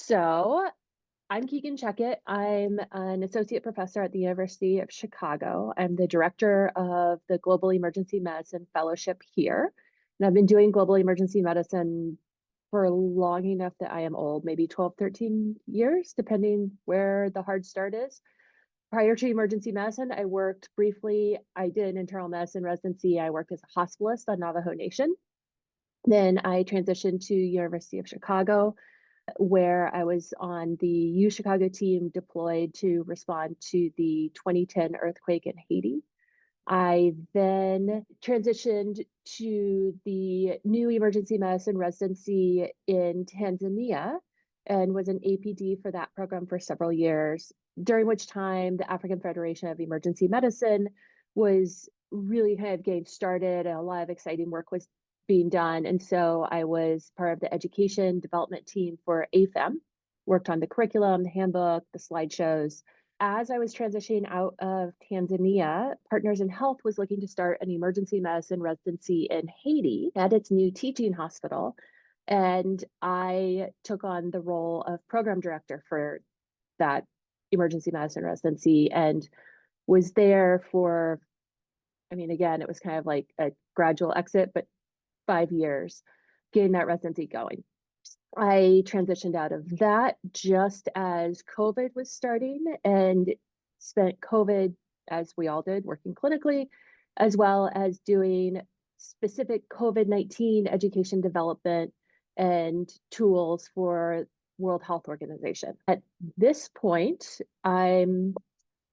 So I'm Keegan Checkett. I'm an associate professor at the University of Chicago. I'm the director of the Global Emergency Medicine Fellowship here. And I've been doing global emergency medicine for long enough that I am old, maybe 12, 13 years, depending where the hard start is. Prior to emergency medicine, I worked briefly. I did internal medicine residency. I worked as a hospitalist on Navajo Nation. Then I transitioned to University of Chicago where I was on the U Chicago team deployed to respond to the 2010 earthquake in Haiti. I then transitioned to the new emergency medicine residency in Tanzania and was an APD for that program for several years, during which time the African Federation of Emergency Medicine was really kind of getting started and a lot of exciting work was being done. And so I was part of the education development team for AFEM, worked on the curriculum, the handbook, the slideshows. As I was transitioning out of Tanzania, Partners in Health was looking to start an emergency medicine residency in Haiti at its new teaching hospital. And I took on the role of program director for that emergency medicine residency and was there for, again, it was kind of like a gradual exit, but 5 years getting that residency going. I transitioned out of that just as COVID was starting and spent COVID, as we all did, working clinically, as well as doing specific COVID-19 education development and tools for World Health Organization. At this point, I'm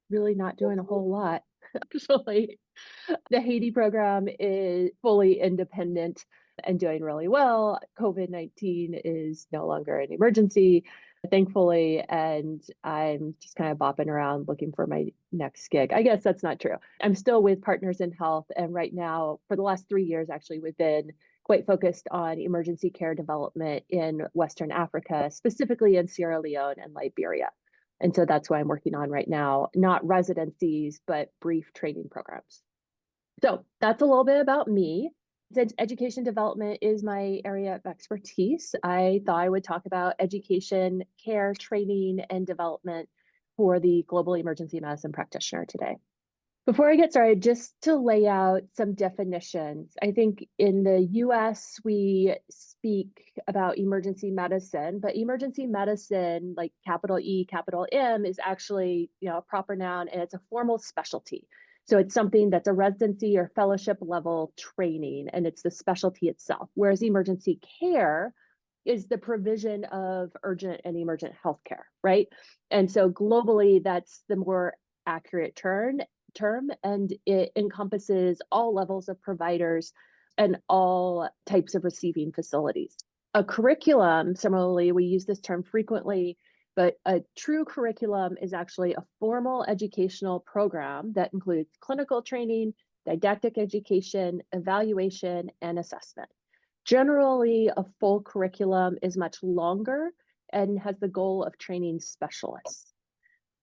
really not doing a whole lot. Actually, the Haiti program is fully independent and doing really well. COVID-19 is no longer an emergency, thankfully, and I'm just kind of bopping around looking for my next gig. I guess that's not true. I'm still with Partners in Health, and right now, for the last 3 years, actually, we've been quite focused on emergency care development in Western Africa, specifically in Sierra Leone and Liberia. And so that's what I'm working on right now, not residencies, but brief training programs. So that's a little bit about me. Since education development is my area of expertise, I thought I would talk about education, care, training, and development for the global emergency medicine practitioner today. Before I get started, just to lay out some definitions, I think in the US, we speak about emergency medicine, but emergency medicine, like capital E, capital M, is actually, a proper noun and it's a formal specialty. So it's something that's a residency or fellowship level training, and it's the specialty itself. Whereas emergency care is the provision of urgent and emergent healthcare, right? And so globally, that's the more accurate term, and it encompasses all levels of providers and all types of receiving facilities. A curriculum, similarly, we use this term frequently, but a true curriculum is actually a formal educational program that includes clinical training, didactic education, evaluation, and assessment. Generally, a full curriculum is much longer and has the goal of training specialists.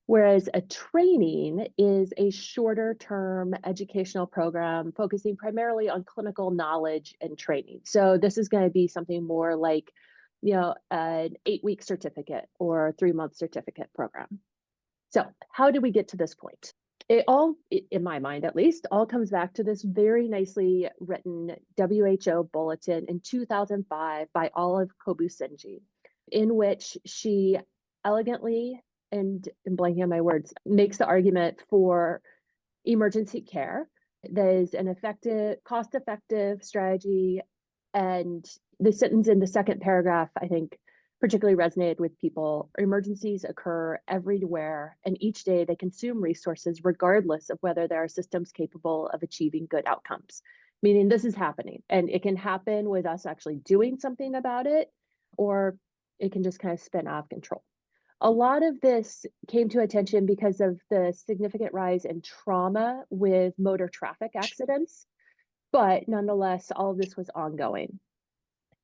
Whereas a training is a shorter term educational program focusing primarily on clinical knowledge and training. So this is going to be something more like, an 8-week certificate or a 3-month certificate program. So how did we get to this point? It all, in my mind at least, all comes back to this very nicely written WHO bulletin in 2005 by Olive Kobusenji, in which she elegantly, and I'm blanking on my words, makes the argument for emergency care that is an effective, cost-effective strategy. And the sentence in the second paragraph, I think, particularly resonated with people. Emergencies occur everywhere, and each day they consume resources regardless of whether there are systems capable of achieving good outcomes. Meaning this is happening, and it can happen with us actually doing something about it, or it can just kind of spin out of control. A lot of this came to attention because of the significant rise in trauma with motor traffic accidents, but nonetheless, all of this was ongoing.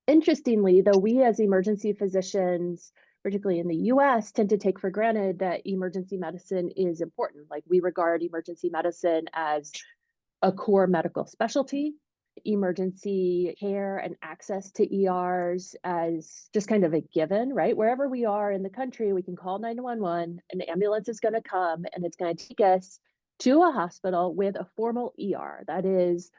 Interestingly, though, we as emergency physicians, particularly in the US, tend to take for granted that emergency medicine is important. Like we regard emergency medicine as a core medical specialty. emergency care and access to ERs as just kind of a given, right? Wherever we are in the country, we can call 911, an ambulance is going to come and it's going to take us to a hospital with a formal ER. That is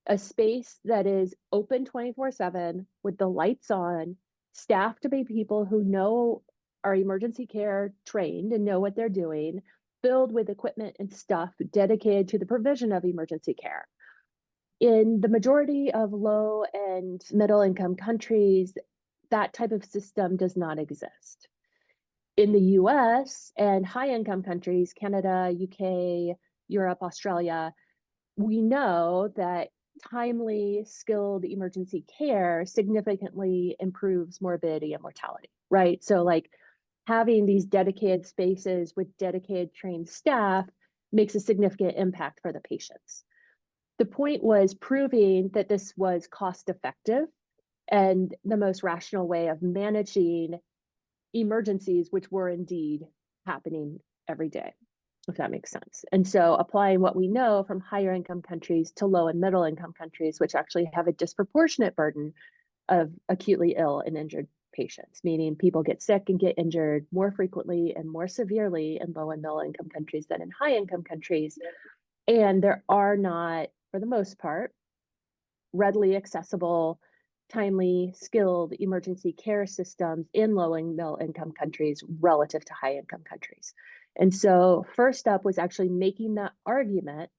a space that is open 24/7 with the lights on, staffed by people who know are emergency care trained and know what they're doing, filled with equipment and stuff dedicated to the provision of emergency care. In the majority of low and middle income countries, that type of system does not exist. In the US and high income countries, Canada, UK, Europe, Australia, we know that timely, skilled emergency care significantly improves morbidity and mortality, right? So, like, having these dedicated spaces with dedicated trained staff makes a significant impact for the patients. The point was proving that this was cost effective and the most rational way of managing emergencies, which were indeed happening every day, if that makes sense. And so applying what we know from higher income countries to low and middle income countries, which actually have a disproportionate burden of acutely ill and injured patients, meaning people get sick and get injured more frequently and more severely in low and middle income countries than in high income countries. And there are not, for the most part, readily accessible, timely, skilled emergency care systems in low and middle income countries relative to high income countries. And so, first up was actually making that argument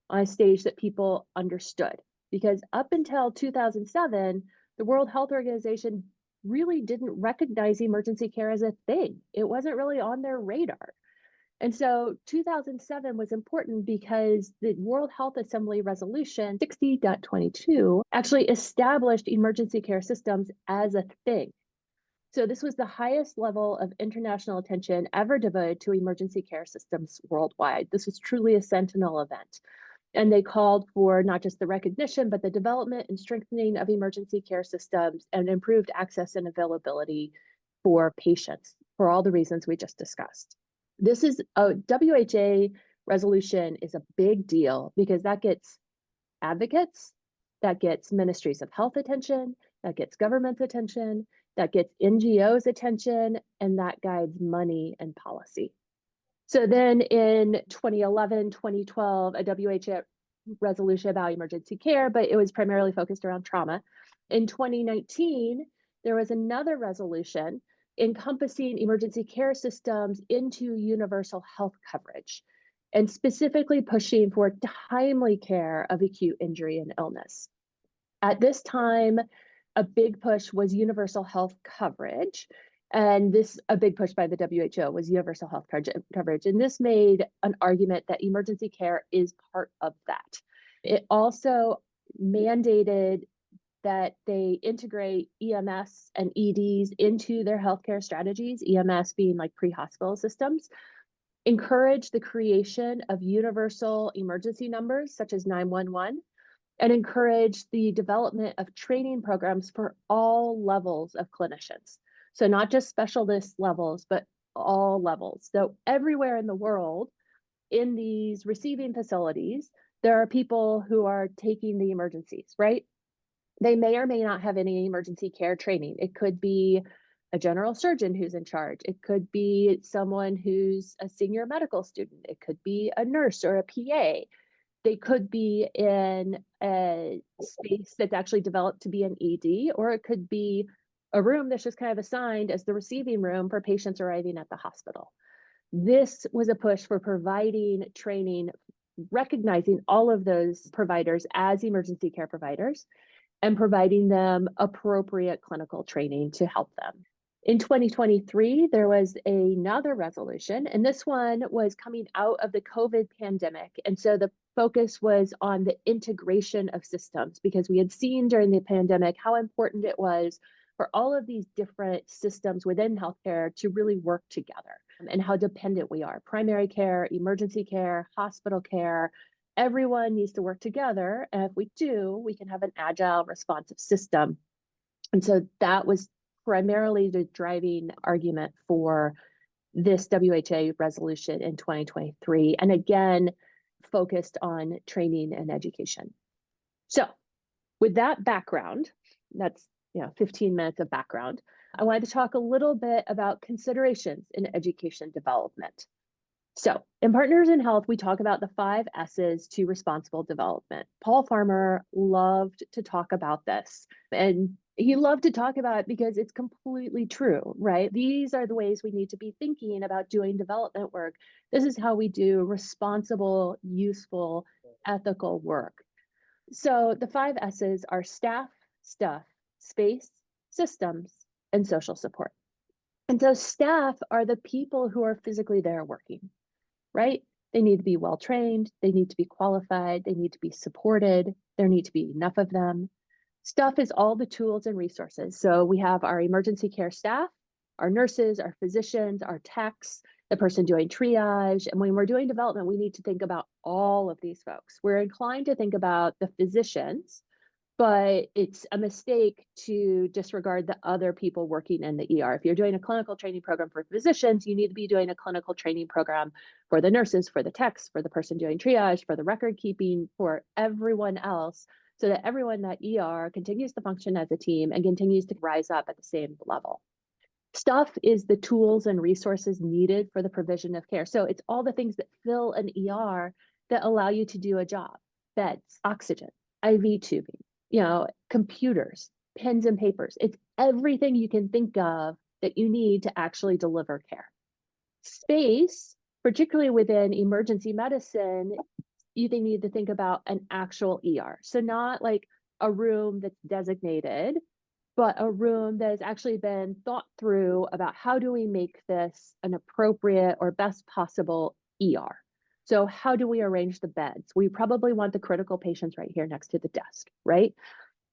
on a stage that people understood. Because up until 2007, the World Health Organization really didn't recognize emergency care as a thing, it wasn't really on their radar. And so 2007 was important because the World Health Assembly Resolution 60.22 actually established emergency care systems as a thing. So this was the highest level of international attention ever devoted to emergency care systems worldwide. This was truly a sentinel event. And they called for not just the recognition, but the development and strengthening of emergency care systems and improved access and availability for patients for all the reasons we just discussed. This is a WHA resolution is a big deal because that gets advocates, that gets ministries of health attention, that gets government's attention, that gets NGOs attention, and that guides money and policy. So then in 2011, 2012, a WHO resolution about emergency care, but it was primarily focused around trauma. In 2019, there was another resolution encompassing emergency care systems into universal health coverage and specifically pushing for timely care of acute injury and illness. At this time, a big push was universal health coverage. And a big push by the WHO was universal health coverage. And this made an argument that emergency care is part of that. It also mandated that they integrate EMS and EDs into their healthcare strategies, EMS being like pre-hospital systems, encourage the creation of universal emergency numbers such as 911, and encourage the development of training programs for all levels of clinicians. So not just specialist levels, but all levels. So everywhere in the world, in these receiving facilities, there are people who are taking the emergencies, right? They may or may not have any emergency care training. It could be a general surgeon who's in charge. It could be someone who's a senior medical student. It could be a nurse or a PA. They could be in a space that's actually developed to be an ED, or it could be a room that's just kind of assigned as the receiving room for patients arriving at the hospital. This was a push for providing training, recognizing all of those providers as emergency care providers and providing them appropriate clinical training to help them. In 2023, there was another resolution, and this one was coming out of the COVID pandemic. And so the focus was on the integration of systems because we had seen during the pandemic how important it was for all of these different systems within healthcare to really work together and how dependent we are. Primary care, emergency care, hospital care, everyone needs to work together. And if we do, we can have an agile, responsive system. And so that was primarily the driving argument for this WHA resolution in 2023. And again, focused on training and education. So With that background, that's 15 minutes of background, I wanted to talk a little bit about considerations in education development. So, in Partners in Health, we talk about the 5 S's to responsible development. Paul Farmer loved to talk about this, and he loved to talk about it because it's completely true, right? These are the ways we need to be thinking about doing development work. This is how we do responsible, useful, ethical work. So, the 5 S's are staff, stuff, space, systems, and social support. And so, staff are the people who are physically there working, right? They need to be well trained, they need to be qualified, they need to be supported, there need to be enough of them. Stuff is all the tools and resources. So we have our emergency care staff, our nurses, our physicians, our techs, the person doing triage. And when we're doing development, we need to think about all of these folks. We're inclined to think about the physicians, but it's a mistake to disregard the other people working in the ER. If you're doing a clinical training program for physicians, you need to be doing a clinical training program for the nurses, for the techs, for the person doing triage, for the record keeping, for everyone else, so that everyone in that ER continues to function as a team and continues to rise up at the same level. Stuff is the tools and resources needed for the provision of care. So it's all the things that fill an ER that allow you to do a job: beds, oxygen, IV tubing, computers, pens and papers. It's everything you can think of that you need to actually deliver care. Space, particularly within emergency medicine, you need to think about an actual ER. So not like a room that's designated, but a room that has actually been thought through about how do we make this an appropriate or best possible ER. So how do we arrange the beds? We probably want the critical patients right here next to the desk, right?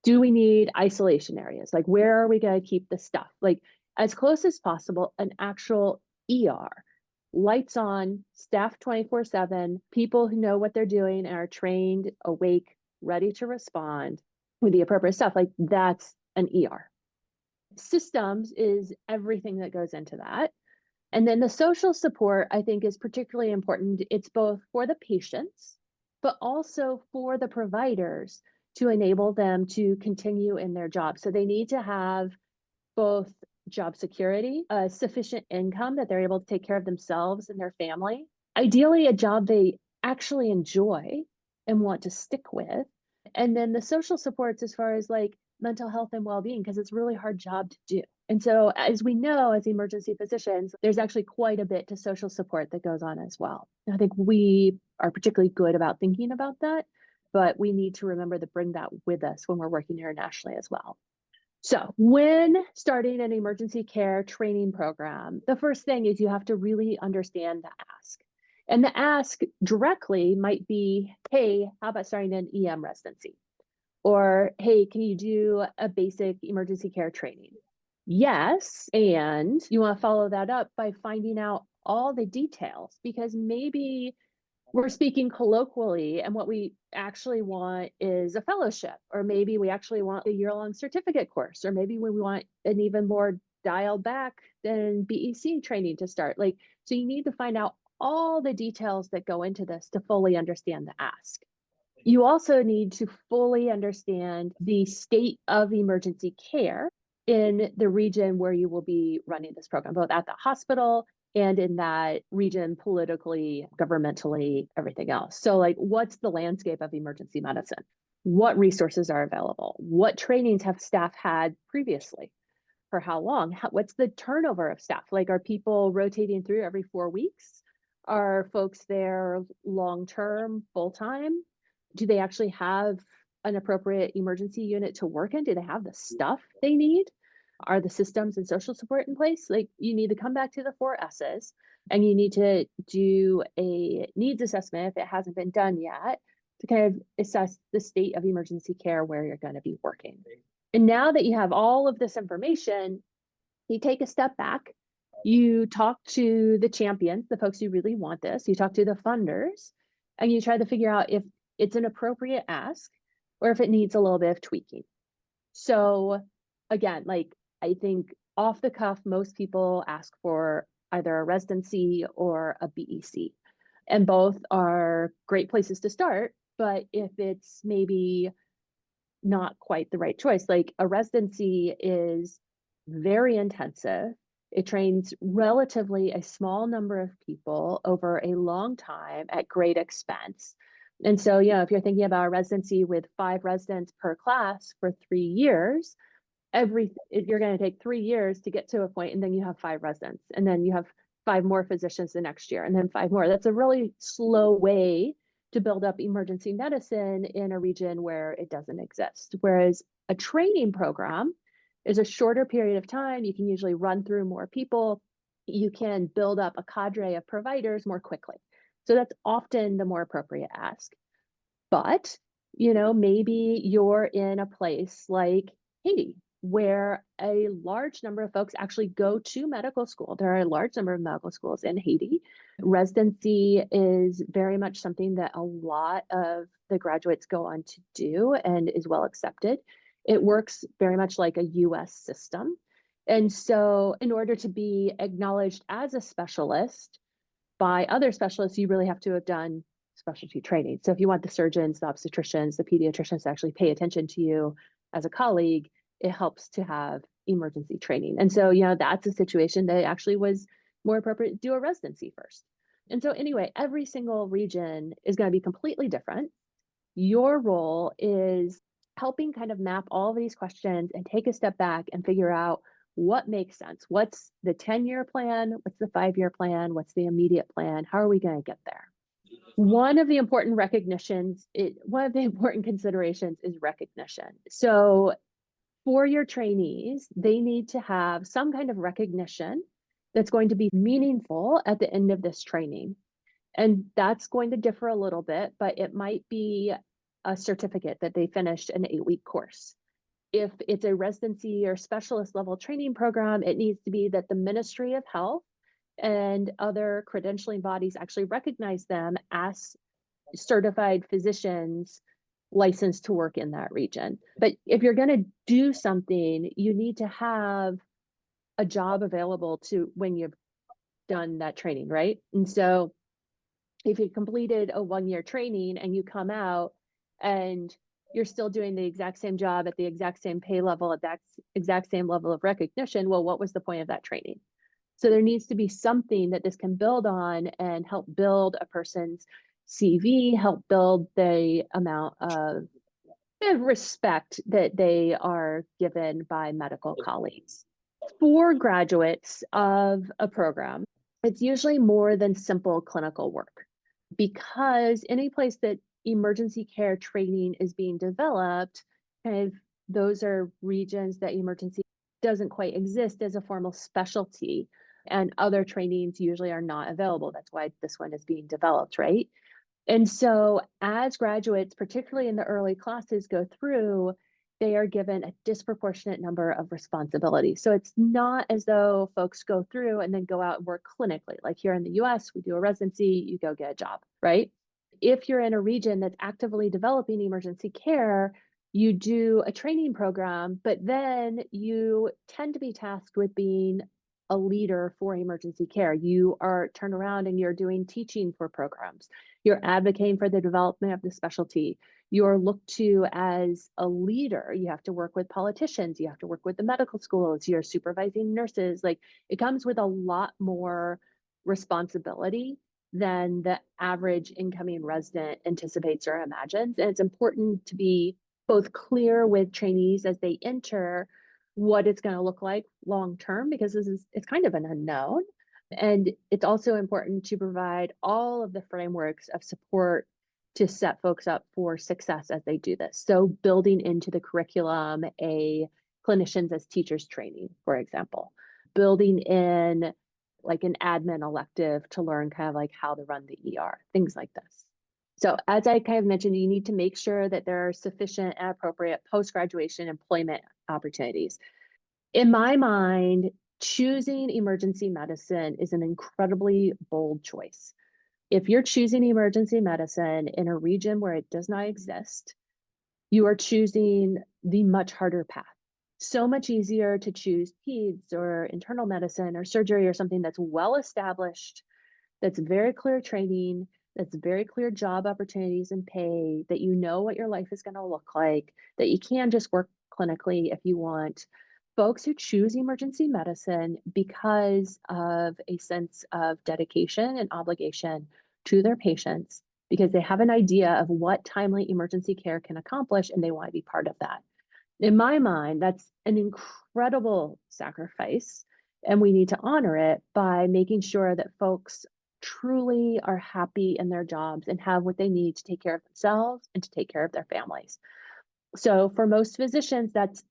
Do we need isolation areas? Like, where are we going to keep the stuff? Like, as close as possible, an actual ER. Lights on, staff 24/7, people who know what they're doing and are trained, awake, ready to respond with the appropriate stuff. Like, that's an ER. Systems is everything that goes into that. And then the social support, I think, is particularly important. It's both for the patients, but also for the providers to enable them to continue in their job. So they need to have both job security, sufficient income that they're able to take care of themselves and their family, ideally a job they actually enjoy and want to stick with. And then the social supports as far as like mental health and well-being, because it's a really hard job to do. And so, as we know, as emergency physicians, there's actually quite a bit to social support that goes on as well. And I think we are particularly good about thinking about that, but we need to remember to bring that with us when we're working internationally as well. So, when starting an emergency care training program, the first thing is you have to really understand the ask. And the ask directly might be, hey, how about starting an EM residency? Or, hey, can you do a basic emergency care training? Yes. And you want to follow that up by finding out all the details, because maybe we're speaking colloquially and what we actually want is a fellowship, or maybe we actually want a year-long certificate course, or maybe we want an even more dialed back than BEC training to start. Like, so you need to find out all the details that go into this to fully understand the ask. You also need to fully understand the state of emergency care in the region where you will be running this program, both at the hospital and in that region politically, governmentally, everything else. So, like, what's the landscape of emergency medicine? What resources are available? What trainings have staff had previously? For how long? What's the turnover of staff? Like, are people rotating through every 4 weeks? Are folks there long-term, full-time? Do they actually have an appropriate emergency unit to work in? Do they have the stuff they need? Are the systems and social support in place? Like, you need to come back to the 4 S's, and you need to do a needs assessment if it hasn't been done yet, to kind of assess the state of emergency care where you're going to be working. And now that you have all of this information, you take a step back, you talk to the champions, the folks who really want this, you talk to the funders, and you try to figure out if it's an appropriate ask or if it needs a little bit of tweaking. So again, like, I think off the cuff, most people ask for either a residency or a BEC, and both are great places to start. But if it's maybe not quite the right choice. Like a residency is very intensive. It trains relatively a small number of people over a long time at great expense. And so, if you're thinking about a residency with 5 residents per class for 3 years, you're going to take 3 years to get to a point, and then you have 5 residents, and then you have 5 more physicians the next year, and then 5 more. That's a really slow way to build up emergency medicine in a region where it doesn't exist. Whereas a training program is a shorter period of time. You can usually run through more people. You can build up a cadre of providers more quickly. So that's often the more appropriate ask. But, maybe you're in a place like Haiti, where a large number of folks actually go to medical school. There are a large number of medical schools in Haiti. Residency is very much something that a lot of the graduates go on to do and is well accepted. It works very much like a US system. And so, in order to be acknowledged as a specialist by other specialists, you really have to have done specialty training. So if you want the surgeons, the obstetricians, the pediatricians to actually pay attention to you as a colleague, it helps to have emergency training. And so, that's a situation that actually was more appropriate to do a residency first. And so anyway, every single region is going to be completely different. Your role is helping kind of map all of these questions and take a step back and figure out what makes sense. What's the 10-year plan? What's the 5-year plan? What's the immediate plan? How are we going to get there? One of the important considerations is recognition. So for your trainees, they need to have some kind of recognition that's going to be meaningful at the end of this training. And that's going to differ a little bit, but it might be a certificate that they finished an 8-week course. If it's a residency or specialist level training program, it needs to be that the Ministry of Health and other credentialing bodies actually recognize them as certified physicians licensed to work in that region. But if you're going to do something, you need to have a job available to when you've done that training, right? And so if you completed a 1-year training and you come out and you're still doing the exact same job at the exact same pay level, at that exact same level of recognition, well, what was the point of that training? So there needs to be something that this can build on and help build a person's CV, help build the amount of respect that they are given by medical colleagues. For graduates of a program, it's usually more than simple clinical work, because any place that emergency care training is being developed, kind of those are regions that emergency doesn't quite exist as a formal specialty, and other trainings usually are not available. That's why this one is being developed, right? And so as graduates, particularly in the early classes, go through, they are given a disproportionate number of responsibilities. So it's not as though folks go through and then go out and work clinically. Like here in the US, we do a residency, you go get a job, right? If you're in a region that's actively developing emergency care, you do a training program, but then you tend to be tasked with being a leader for emergency care. You are turned around and you're doing teaching for programs. You're advocating for the development of the specialty. You're looked to as a leader. You have to work with politicians. You have to work with the medical schools. You're supervising nurses. Like, it comes with a lot more responsibility than the average incoming resident anticipates or imagines. And it's important to be both clear with trainees as they enter what it's going to look like long term, because it's kind of an unknown. And it's also important to provide all of the frameworks of support to set folks up for success as they do this. So building into the curriculum a clinicians as teachers training, for example, building in like an admin elective to learn kind of like how to run the ER, things like this. So as I kind of mentioned, you need to make sure that there are sufficient and appropriate post-graduation employment opportunities. In my mind, choosing emergency medicine is an incredibly bold choice. If you're choosing emergency medicine in a region where it does not exist, you are choosing the much harder path. So much easier to choose peds or internal medicine or surgery or something that's well established, that's very clear training, that's very clear job opportunities and pay, that you know what your life is going to look like, that you can just work clinically if you want. Folks who choose emergency medicine because of a sense of dedication and obligation to their patients, because they have an idea of what timely emergency care can accomplish and they want to be part of that. In my mind, that's an incredible sacrifice, and we need to honor it by making sure that folks truly are happy in their jobs and have what they need to take care of themselves and to take care of their families. So, for most physicians, that's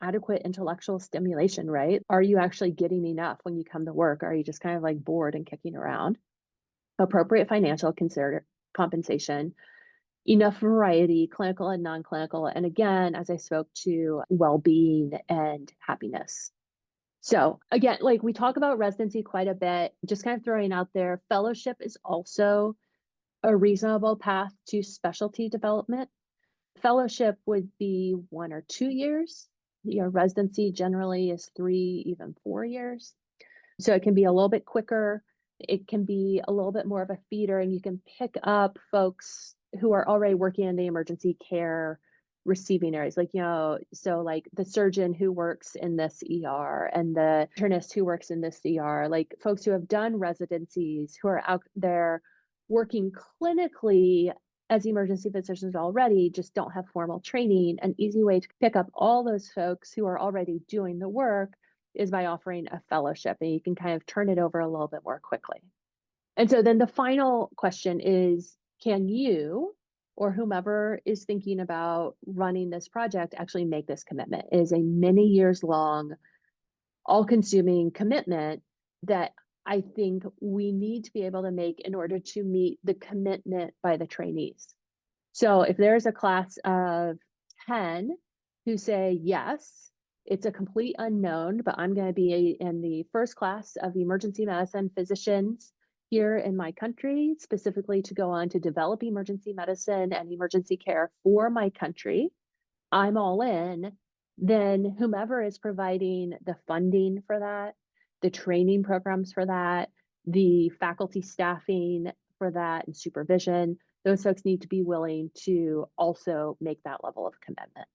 adequate intellectual stimulation, right? Are you actually getting enough when you come to work? Are you just kind of like bored and kicking around? Appropriate financial compensation, enough variety, clinical and non-clinical, and again, as I spoke to, well-being and happiness. So again, like we talk about residency quite a bit, just kind of throwing out there, fellowship is also a reasonable path to specialty development. Fellowship would be 1 or 2 years. Your residency generally is 3, even 4 years. So it can be a little bit quicker. It can be a little bit more of a feeder, and you can pick up folks who are already working in the emergency care receiving areas. Like, so like the surgeon who works in this ER and the internist who works in this ER, like folks who have done residencies, who are out there working clinically as emergency physicians already, just don't have formal training. An easy way to pick up all those folks who are already doing the work is by offering a fellowship, and you can kind of turn it over a little bit more quickly. And so then the final question is, can you or whomever is thinking about running this project actually make this commitment? It is a many years long, all consuming commitment that I think we need to be able to make in order to meet the commitment by the trainees. So if there's a class of 10 who say, yes, it's a complete unknown, but I'm going to be in the first class of emergency medicine physicians here in my country, specifically to go on to develop emergency medicine and emergency care for my country, I'm all in, then whomever is providing the funding for that, the training programs for that, the faculty staffing for that, and supervision, those folks need to be willing to also make that level of commitment.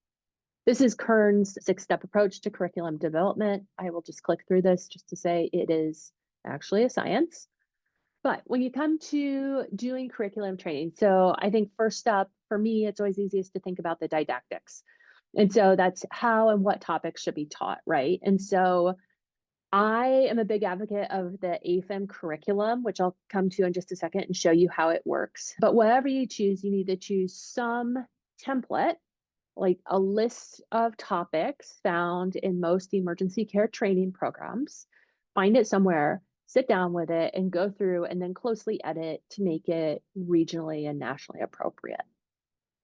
This is Kern's 6-step approach to curriculum development. I will just click through this just to say it is actually a science. But when you come to doing curriculum training, so I think first up, for me, it's always easiest to think about the didactics. And so that's how and what topics should be taught, right? And so I am a big advocate of the AFEM curriculum, which I'll come to in just a second and show you how it works. But whatever you choose, you need to choose some template, like a list of topics found in most emergency care training programs. Find it somewhere, sit down with it, and go through and then closely edit to make it regionally and nationally appropriate.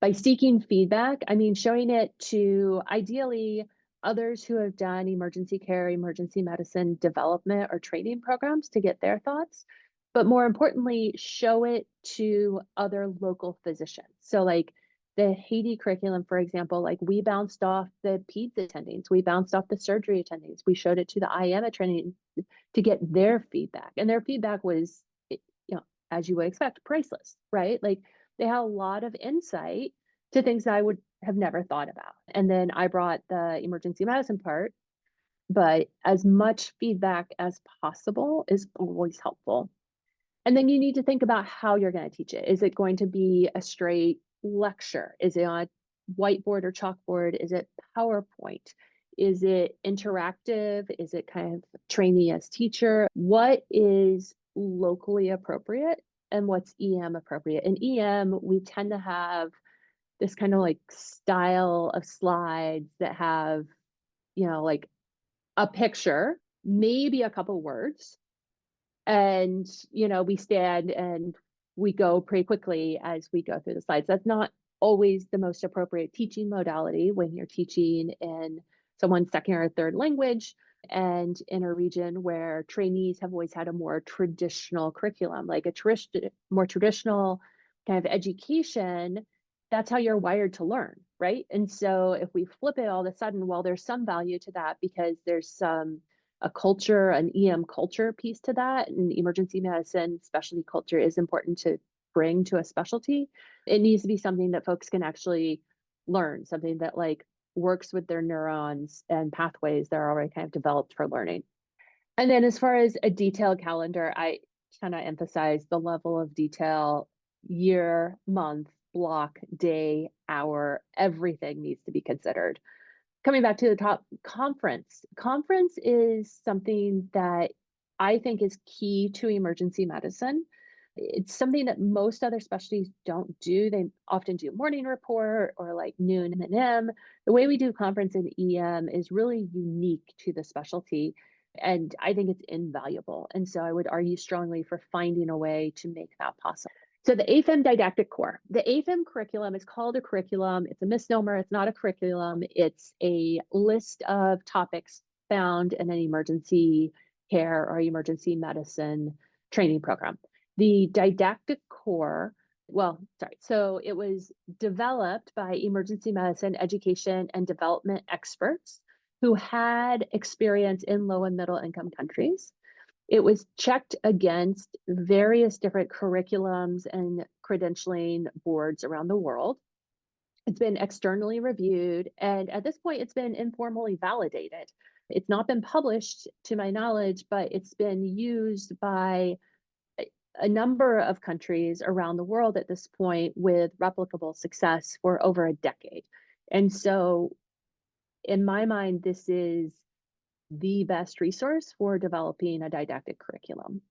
By seeking feedback, I mean showing it to ideally others who have done emergency care, emergency medicine development or training programs to get their thoughts. But more importantly, show it to other local physicians. So like the Haiti curriculum, for example, like we bounced off the peds attendings, we bounced off the surgery attendings, we showed it to the IM attendings to get their feedback. And their feedback was, as you would expect, priceless, right? Like they had a lot of insight to things that I would have never thought about. And then I brought the emergency medicine part, but as much feedback as possible is always helpful. And then you need to think about how you're going to teach it. Is it going to be a straight lecture? Is it on a whiteboard or chalkboard? Is it PowerPoint? Is it interactive? Is it kind of trainee as teacher? What is locally appropriate and what's EM appropriate? In EM, we tend to have this kind of like style of slides that have, like a picture, maybe a couple words, and we stand and we go pretty quickly as we go through the slides. That's not always the most appropriate teaching modality when you're teaching in someone's second or third language and in a region where trainees have always had a more traditional curriculum, like a more traditional kind of education. That's how you're wired to learn, right? And so if we flip it all of a sudden, well, there's some value to that because there's a culture, an EM culture piece to that. And emergency medicine specialty culture is important to bring to a specialty, it needs to be something that folks can actually learn, something that like works with their neurons and pathways that are already kind of developed for learning. And then as far as a detailed calendar, I cannot emphasize the level of detail, year, month, block, day, hour, everything needs to be considered. Coming back to the top, conference. Conference is something that I think is key to emergency medicine. It's something that most other specialties don't do. They often do morning report or like noon M&M. The way we do conference in EM is really unique to the specialty, and I think it's invaluable. And so I would argue strongly for finding a way to make that possible. So the AFM didactic core. The AFM curriculum is called a curriculum. It's a misnomer. It's not a curriculum. It's a list of topics found in an emergency care or emergency medicine training program. The didactic core, so it was developed by emergency medicine education and development experts who had experience in low and middle income countries. It was checked against various different curriculums and credentialing boards around the world. It's been externally reviewed, and at this point, it's been informally validated. It's not been published to my knowledge, but it's been used by a number of countries around the world at this point with replicable success for over a decade. And so, in my mind, this is the best resource for developing a didactic curriculum.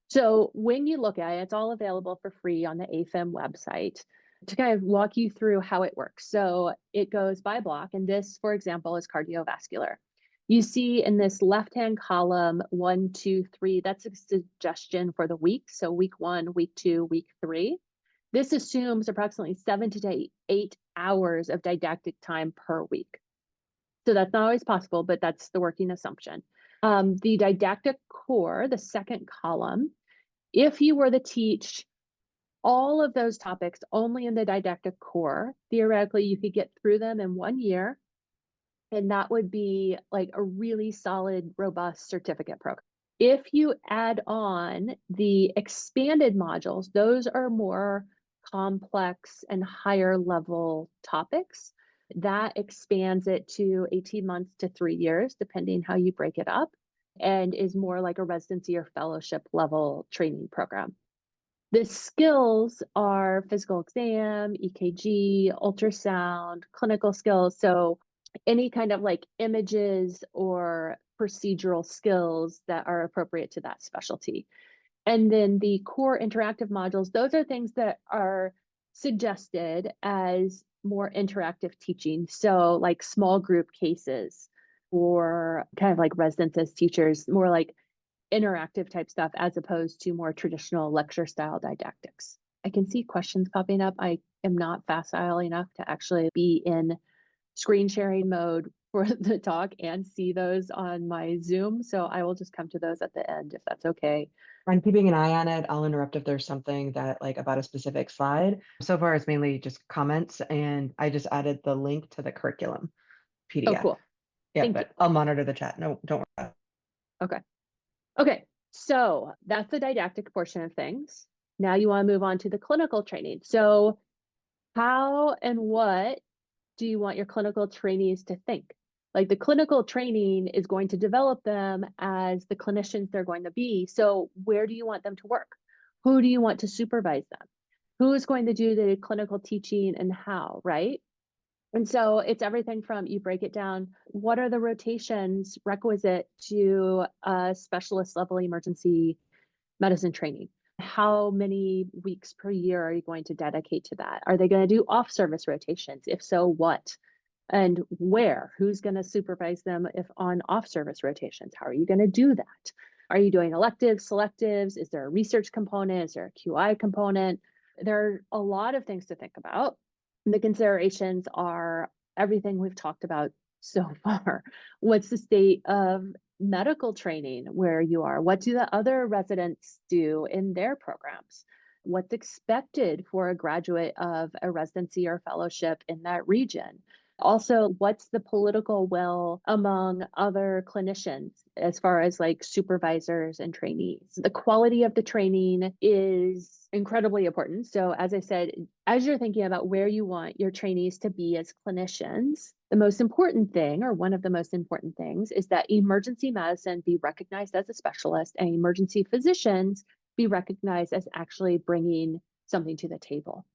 So when you look at it, it's all available for free on the AFM website to kind of walk you through how it works. So it goes by block, and this, for example, is cardiovascular. You see in this left-hand column, 1, 2, 3, that's a suggestion for the week. So week 1, week 2, week 3. This assumes approximately 7 to 8 hours of didactic time per week. So that's not always possible, but that's the working assumption. The didactic core, the second column, if you were to teach all of those topics only in the didactic core, theoretically, you could get through them in 1 year, and that would be like a really solid, robust certificate program. If you add on the expanded modules, those are more complex and higher level topics. That expands it to 18 months to 3 years, depending how you break it up, and is more like a residency or fellowship level training program. The skills are physical exam, EKG, ultrasound, clinical skills. So any kind of like images or procedural skills that are appropriate to that specialty. And then the core interactive modules, those are things that are suggested as more interactive teaching. So like small group cases or kind of like residents as teachers, more like interactive type stuff as opposed to more traditional lecture style didactics. I can see questions popping up. I am not facile enough to actually be in screen sharing mode for the talk and see those on my Zoom. So I will just come to those at the end if that's okay. I'm keeping an eye on it. I'll interrupt if there's something that like about a specific slide. So far, it's mainly just comments, and I just added the link to the curriculum Oh, PDF. cool. Yeah, Thank but you. I'll monitor the chat. No, don't worry about it. Okay. Okay. So that's the didactic portion of things. Now you want to move on to the clinical training. So how and what do you want your clinical trainees to think? Like the clinical training is going to develop them as the clinicians they're going to be. So where do you want them to work? Who do you want to supervise them? Who is going to do the clinical teaching and how, right? And so it's everything from, you break it down, what are the rotations requisite to a specialist level emergency medicine training? How many weeks per year are you going to dedicate to that? Are they going to do off service rotations? If so, what? And where? Who's going to supervise them if on off service rotations? How are you going to do that? Are you doing electives, selectives? Is there a research component? Is there a QI component? There are a lot of things to think about. The considerations are everything we've talked about so far. What's the state of medical training where you are? What do the other residents do in their programs? What's expected for a graduate of a residency or fellowship in that region? Also, what's the political will among other clinicians as far as like supervisors and trainees? The quality of the training is incredibly important. So, as I said, as you're thinking about where you want your trainees to be as clinicians, the most important thing, or one of the most important things, is that emergency medicine be recognized as a specialist and emergency physicians be recognized as actually bringing something to the table.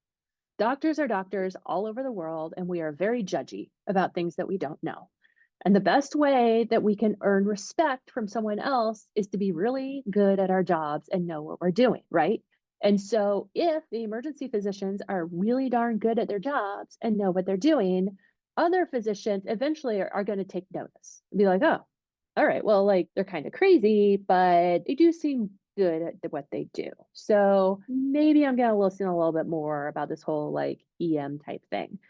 Doctors are doctors all over the world, and we are very judgy about things that we don't know. And the best way that we can earn respect from someone else is to be really good at our jobs and know what we're doing, right? And so, if the emergency physicians are really darn good at their jobs and know what they're doing, other physicians eventually are going to take notice and be like, oh, all right, well, like they're kind of crazy, but they do seem good at what they do. So maybe I'm going to listen a little bit more about this whole like EM type thing.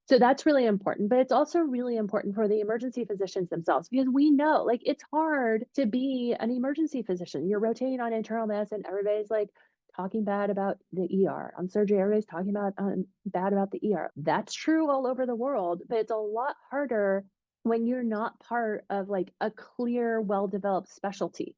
So that's really important, but it's also really important for the emergency physicians themselves because we know like it's hard to be an emergency physician. You're rotating on internal medicine, everybody's like talking bad about the ER. On surgery, everybody's talking about bad about the ER. That's true all over the world, but it's a lot harder when you're not part of like a clear, well-developed specialty,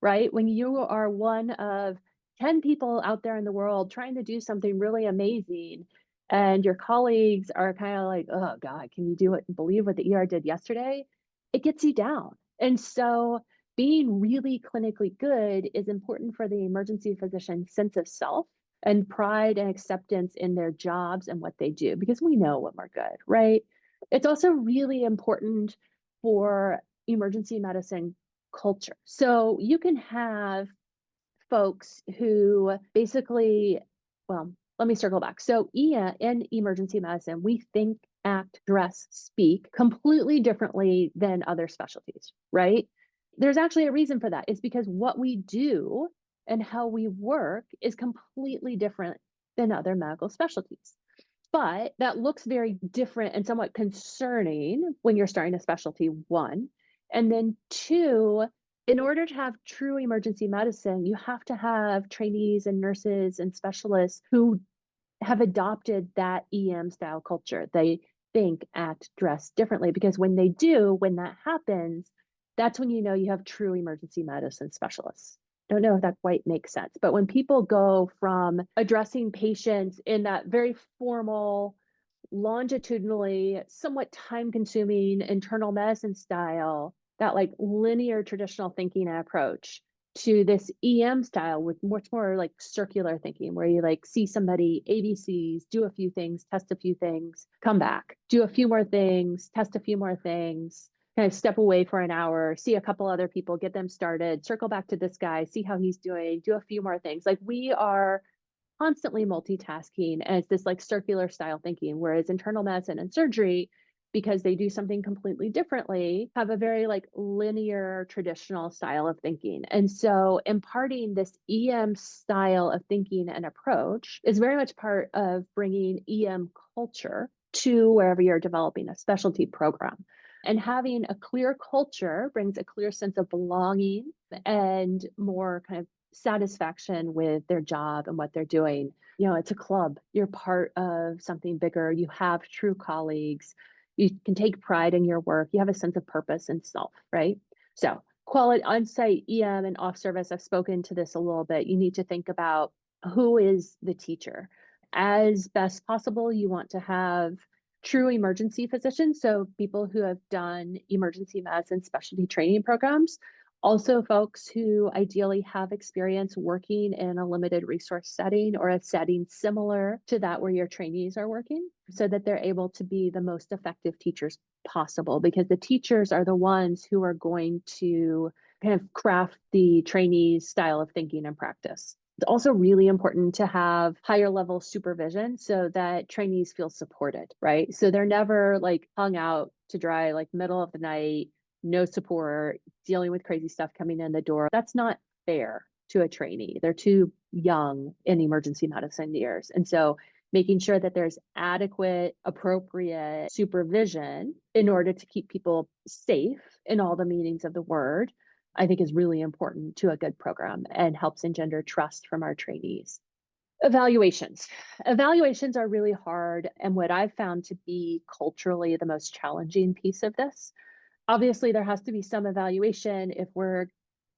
right? When you are one of 10 people out there in the world trying to do something really amazing, and your colleagues are kind of like, oh God, can you do it? Believe what the ER did yesterday? It gets you down. And so being really clinically good is important for the emergency physician's sense of self and pride and acceptance in their jobs and what they do, because we know when we're good, right? It's also really important for emergency medicine culture. So you can have folks who basically, well, let me circle back. So in emergency medicine, we think, act, dress, speak completely differently than other specialties, right? There's actually a reason for that. It's because what we do and how we work is completely different than other medical specialties. But that looks very different and somewhat concerning when you're starting a specialty, one. And then two, in order to have true emergency medicine, you have to have trainees and nurses and specialists who have adopted that EM style culture. They think, act, dress differently because when they do, when that happens, that's when you know you have true emergency medicine specialists. Don't know if that quite makes sense, but when people go from addressing patients in that very formal, longitudinally, somewhat time consuming internal medicine style, that like linear traditional thinking and approach, to this EM style with much more like circular thinking, where you like see somebody ABCs, do a few things, test a few things, come back, do a few more things, test a few more things, kind of step away for an hour, see a couple other people, get them started, circle back to this guy, see how he's doing, do a few more things. Like we are constantly multitasking and it's this like circular style thinking, whereas internal medicine and surgery, because they do something completely differently, have a very like linear traditional style of thinking. And so imparting this EM style of thinking and approach is very much part of bringing EM culture to wherever you're developing a specialty program. And having a clear culture brings a clear sense of belonging and more kind of satisfaction with their job and what they're doing. You know, it's a club. You're part of something bigger. You have true colleagues. You can take pride in your work. You have a sense of purpose and self, right? So, quality on-site EM and off service, I've spoken to this a little bit. You need to think about who is the teacher. As best possible, you want to have true emergency physicians, so people who have done emergency medicine specialty training programs. Also, folks who ideally have experience working in a limited resource setting or a setting similar to that where your trainees are working, so that they're able to be the most effective teachers possible, because the teachers are the ones who are going to kind of craft the trainees' style of thinking and practice. It's also really important to have higher level supervision so that trainees feel supported, right? So they're never like hung out to dry, like middle of the night, no support, dealing with crazy stuff coming in the door. That's not fair to a trainee. They're too young in emergency medicine years. And so making sure that there's adequate, appropriate supervision in order to keep people safe in all the meanings of the word, I think is really important to a good program and helps engender trust from our trainees. Evaluations. Evaluations are really hard and what I've found to be culturally the most challenging piece of this. Obviously, there has to be some evaluation if we're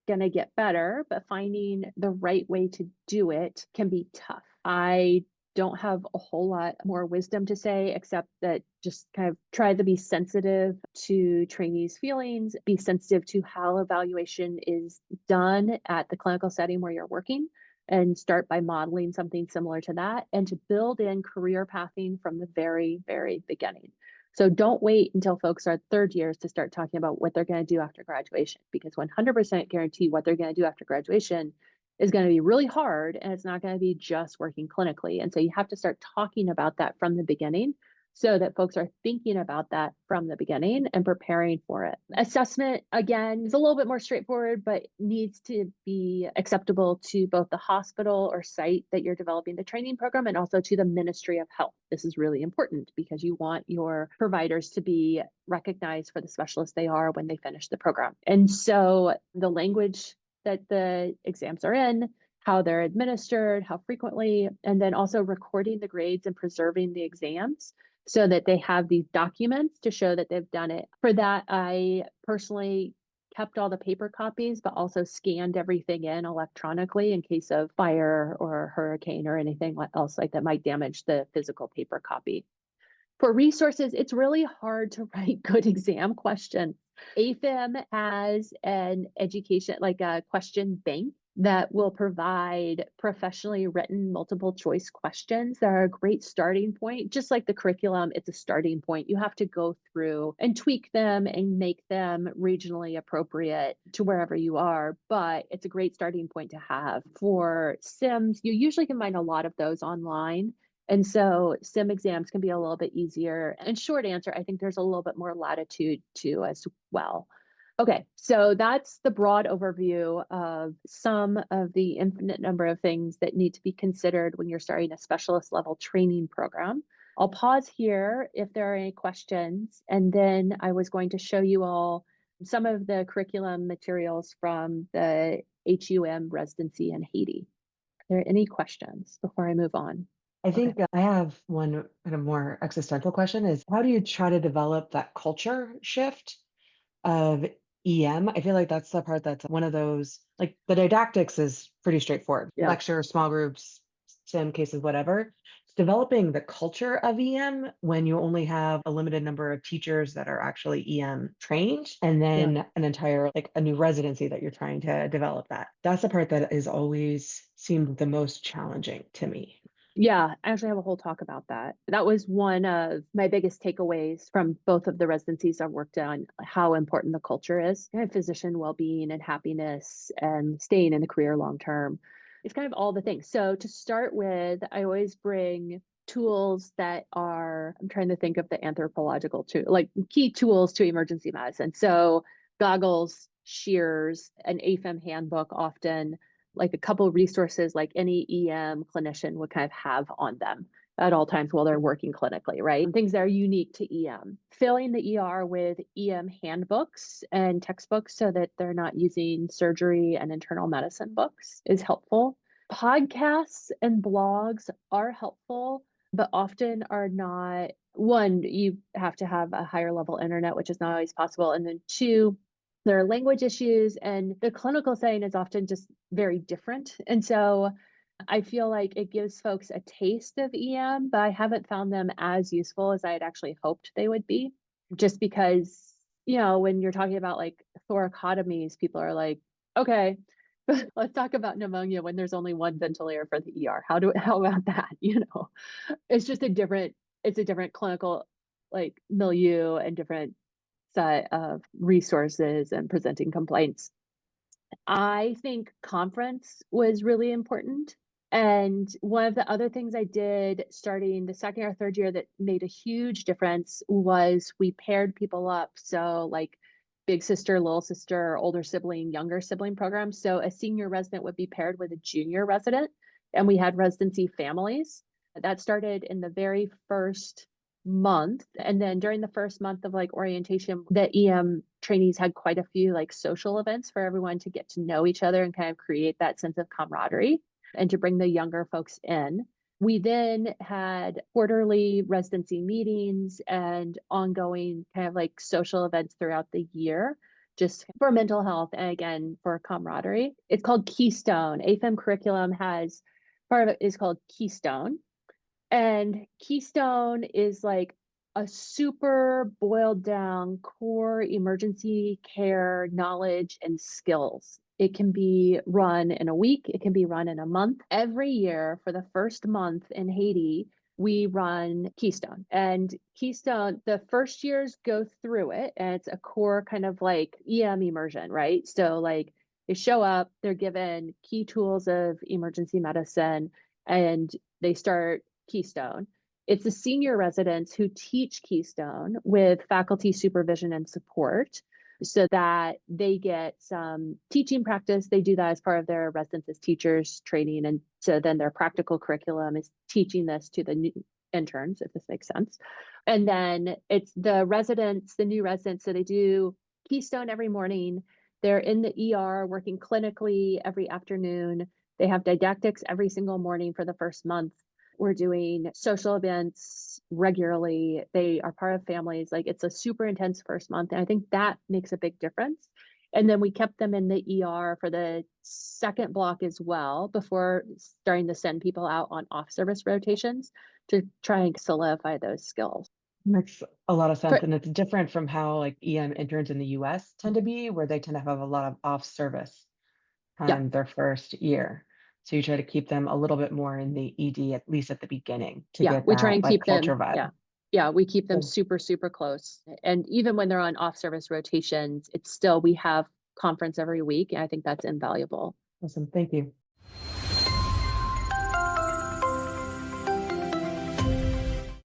going to get better, but finding the right way to do it can be tough. I don't have a whole lot more wisdom to say, except that just kind of try to be sensitive to trainees' feelings, be sensitive to how evaluation is done at the clinical setting where you're working, and start by modeling something similar to that, and to build in career pathing from the very, very beginning. So don't wait until folks are third years to start talking about what they're going to do after graduation, because 100% guarantee what they're going to do after graduation is going to be really hard and it's not going to be just working clinically. And so you have to start talking about that from the beginning so that folks are thinking about that from the beginning and preparing for it. Assessment, again, is a little bit more straightforward, but needs to be acceptable to both the hospital or site that you're developing the training program and also to the Ministry of Health. This is really important because you want your providers to be recognized for the specialists they are when they finish the program. And so the language that the exams are in, how they're administered, how frequently, and then also recording the grades and preserving the exams so that they have these documents to show that they've done it. For that, I personally kept all the paper copies, but also scanned everything in electronically in case of fire or hurricane or anything else like that might damage the physical paper copy. For resources, it's really hard to write good exam questions. AFIM has an education, like a question bank that will provide professionally written multiple choice questions that are a great starting point. Just like the curriculum, it's a starting point. You have to go through and tweak them and make them regionally appropriate to wherever you are, but it's a great starting point to have. For SIMs, you usually can find a lot of those online. And so SIM exams can be a little bit easier. And short answer, I think there's a little bit more latitude too as well. Okay, so that's the broad overview of some of the infinite number of things that need to be considered when you're starting a specialist level training program. I'll pause here if there are any questions, and then I was going to show you all some of the curriculum materials from the HUM residency in Haiti. Are there any questions before I move on? I Okay. think I have one kind of more existential question is how do you try to develop that culture shift of EM? I feel like that's the part that's one of those, like the didactics is pretty straightforward. Yeah. Lecture, small groups, sim cases, whatever. It's developing the culture of EM when you only have a limited number of teachers that are actually EM trained, and Yeah. then an entire, like a new residency that you're trying to develop that. That's the part that has always seemed the most challenging to me. Yeah, I actually have a whole talk about that. That was one of my biggest takeaways from both of the residencies I've worked on, how important the culture is, and physician well-being and happiness and staying in the career long term. It's kind of all the things. So to start with, I always bring tools that are, I'm trying to think of the anthropological tool, like key tools to emergency medicine. So goggles, shears, an AFM handbook often, like a couple of resources like any EM clinician would kind of have on them at all times while they're working clinically, right? Things that are unique to EM. Filling the ER with EM handbooks and textbooks so that they're not using surgery and internal medicine books is helpful. Podcasts and blogs are helpful, but often are not. One, you have to have a higher level internet, which is not always possible. And then two, there are language issues and the clinical setting is often just very different. And so I feel like it gives folks a taste of EM, but I haven't found them as useful as I had actually hoped they would be. Just because, when you're talking about like thoracotomies, people are like, okay, let's talk about pneumonia when there's only one ventilator for the ER. How about that? It's just it's a different clinical like milieu and different set of resources and presenting complaints. I think conference was really important. And one of the other things I did starting the second or third year that made a huge difference was we paired people up. So, like big sister, little sister, older sibling, younger sibling programs. So, a senior resident would be paired with a junior resident, and we had residency families. That started in the very first month. And then during the first month of like orientation, the EM trainees had quite a few like social events for everyone to get to know each other and kind of create that sense of camaraderie. and to bring the younger folks in. We then had quarterly residency meetings and ongoing kind of like social events throughout the year, just for mental health and again for camaraderie. It's called Keystone. AFEM curriculum has part of it is called Keystone. And Keystone is like a super boiled down core emergency care knowledge and skills. It can be run in a week, it can be run in a month. Every year for the first month in Haiti, we run Keystone. And Keystone, the first years go through it, and it's a core kind of like EM immersion, right? So, like, they show up, they're given key tools of emergency medicine, and they start Keystone. It's the senior residents who teach Keystone with faculty supervision and support so that they get some teaching practice. They do that as part of their residents as teachers training. And so then their practical curriculum is teaching this to the new interns, if this makes sense. And then it's the residents, the new residents. So they do Keystone every morning. They're in the ER working clinically every afternoon. They have didactics every single morning for the first month. We're doing social events regularly. They are part of families. Like, it's a super intense first month. And I think that makes a big difference. And then we kept them in the ER for the second block as well before starting to send people out on off service rotations to try and solidify those skills. Makes a lot of For, sense. And it's different from how like EM interns in the US tend to be, where they tend to have a lot of off service yeah, time their first year. So you try to keep them a little bit more in the ED, at least at the beginning, to yeah, get we try that and like keep them. culture vibe. Yeah. Yeah, we keep them Cool. super, super close. And even when they're on off service rotations, it's still, we have conference every week. And I think that's invaluable. Awesome. Thank you.